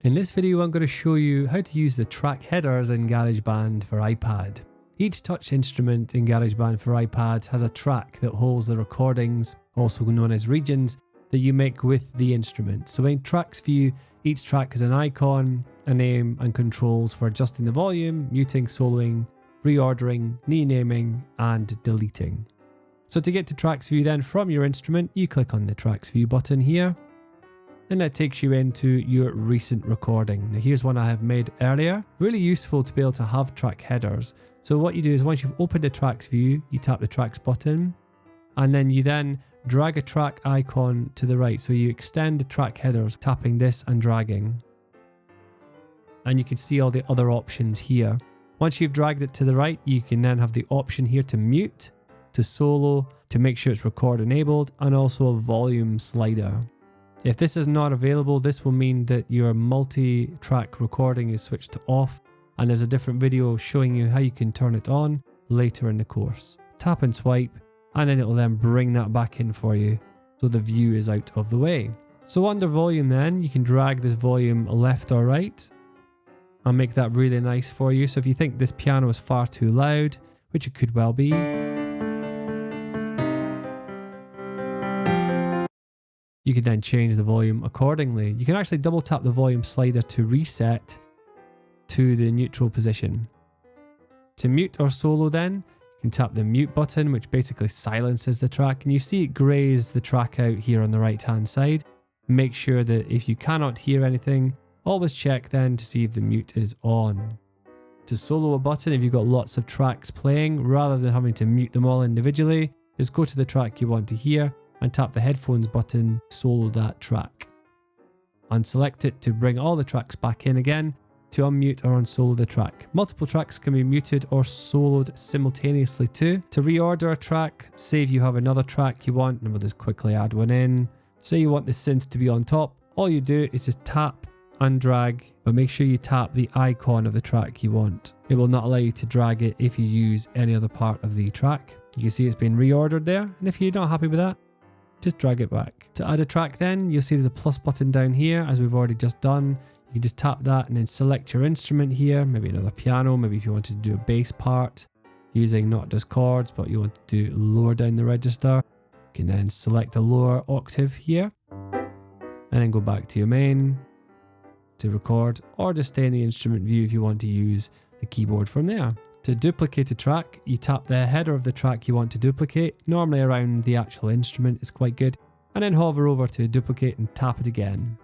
In this video I'm going to show you how to use the track headers in Garageband for iPad. Each touch instrument in Garageband for iPad has a track that holds the recordings, also known as regions, that you make with the instrument. So in Tracks view, each track has an icon, a name and controls for adjusting the volume, muting, soloing, reordering, renaming and deleting. So to get to Tracks view then from your instrument, you click on the Tracks view button here. And that takes you into your recent recording. Now here's one I have made earlier. Really useful to be able to have track headers. So what you do is once you've opened the tracks view, you tap the tracks button and then you drag a track icon to the right. So you extend the track headers, tapping this and dragging. And you can see all the other options here. Once you've dragged it to the right, you can then have the option here to mute, to solo, to make sure it's record enabled, and also a volume slider. If this is not available, this will mean that your multi-track recording is switched to off, and there's a different video showing you how you can turn it on later in the course. Tap and swipe, and then it will then bring that back in for you, so the view is out of the way. So under volume then, you can drag this volume left or right, and make that really nice for you. So if you think this piano is far too loud, which it could well be, you can then change the volume accordingly. You can actually double tap the volume slider to reset to the neutral position. To mute or solo then, you can tap the mute button, which basically silences the track, and you see it grays the track out here on the right hand side. Make sure that if you cannot hear anything, always check then to see if the mute is on. To solo a button, if you've got lots of tracks playing, rather than having to mute them all individually, just go to the track you want to hear and tap the headphones button, solo that track. Unselect it to bring all the tracks back in again, to unmute or unsolo the track. Multiple tracks can be muted or soloed simultaneously too. To reorder a track, say if you have another track you want, and we'll just quickly add one in. Say you want the synth to be on top, all you do is just tap and drag, but make sure you tap the icon of the track you want. It will not allow you to drag it if you use any other part of the track. You can see it's been reordered there, and if you're not happy with that, just drag it back. To add a track then, you'll see there's a plus button down here, as we've already just done. You can just tap that and then select your instrument here, maybe another piano, maybe if you wanted to do a bass part, using not just chords, but you want to do lower down the register. You can then select a lower octave here, and then go back to your main to record, or just stay in the instrument view if you want to use the keyboard from there. To duplicate a track, you tap the header of the track you want to duplicate, normally around the actual instrument is quite good, and then hover over to duplicate and tap it again.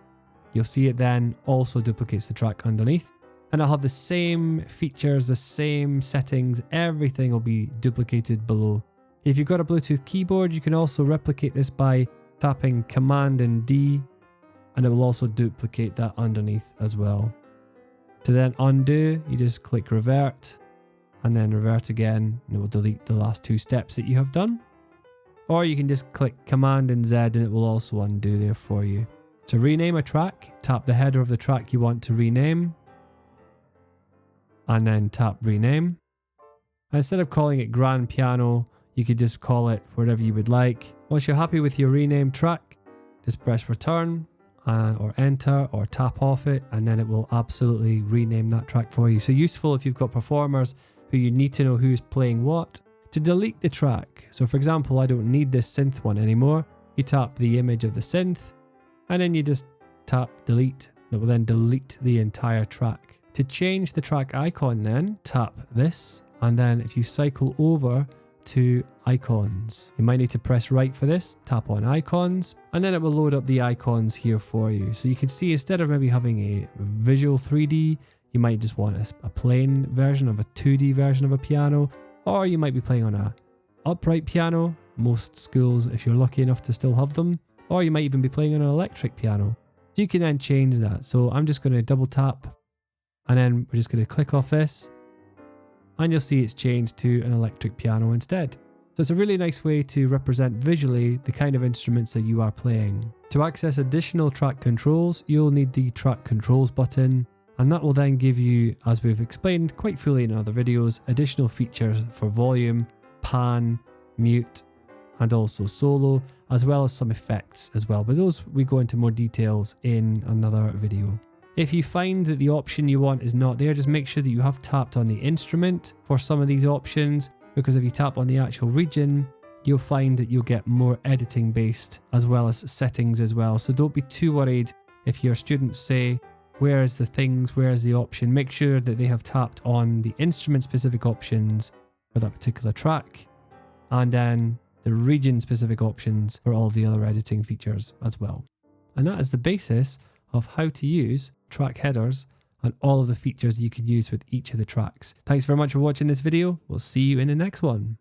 You'll see it then also duplicates the track underneath, and it'll have the same features, the same settings, everything will be duplicated below. If you've got a Bluetooth keyboard, you can also replicate this by tapping Command and D, and it will also duplicate that underneath as well. To then undo, you just click revert, and then revert again, and it will delete the last two steps that you have done. Or you can just click Command and Z and it will also undo there for you. To rename a track, tap the header of the track you want to rename, and then tap rename. Instead of calling it Grand Piano, you could just call it whatever you would like. Once you're happy with your renamed track, just press return or enter or tap off it, and then it will absolutely rename that track for you. So useful if you've got performers who you need to know who's playing what. To delete the track, so for example, I don't need this synth one anymore, you tap the image of the synth and then you just tap delete. It will then delete the entire track. To change the track icon then, tap this, and then if you cycle over to icons, you might need to press right for this, tap on icons, and then it will load up the icons here for you. So you can see instead of maybe having a visual 3D, you might just want a plain version of a 2D version of a piano, or you might be playing on a upright piano, most schools if you're lucky enough to still have them, or you might even be playing on an electric piano. So you can then change that. So I'm just going to double tap, and then we're just going to click off this, and you'll see it's changed to an electric piano instead. So it's a really nice way to represent visually the kind of instruments that you are playing. To access additional track controls, you'll need the track controls button, and that will then give you, as we've explained quite fully in other videos, additional features for volume, pan, mute, and also solo, as well as some effects as well. But those we go into more details in another video. If you find that the option you want is not there, just make sure that you have tapped on the instrument for some of these options, because if you tap on the actual region, you'll find that you'll get more editing based as well as settings as well. So don't be too worried if your students say, where is the things, where is the option? Make sure that they have tapped on the instrument specific options for that particular track, and then the region specific options for all the other editing features as well. And that is the basis of how to use track headers and all of the features you can use with each of the tracks. Thanks very much for watching this video. We'll see you in the next one.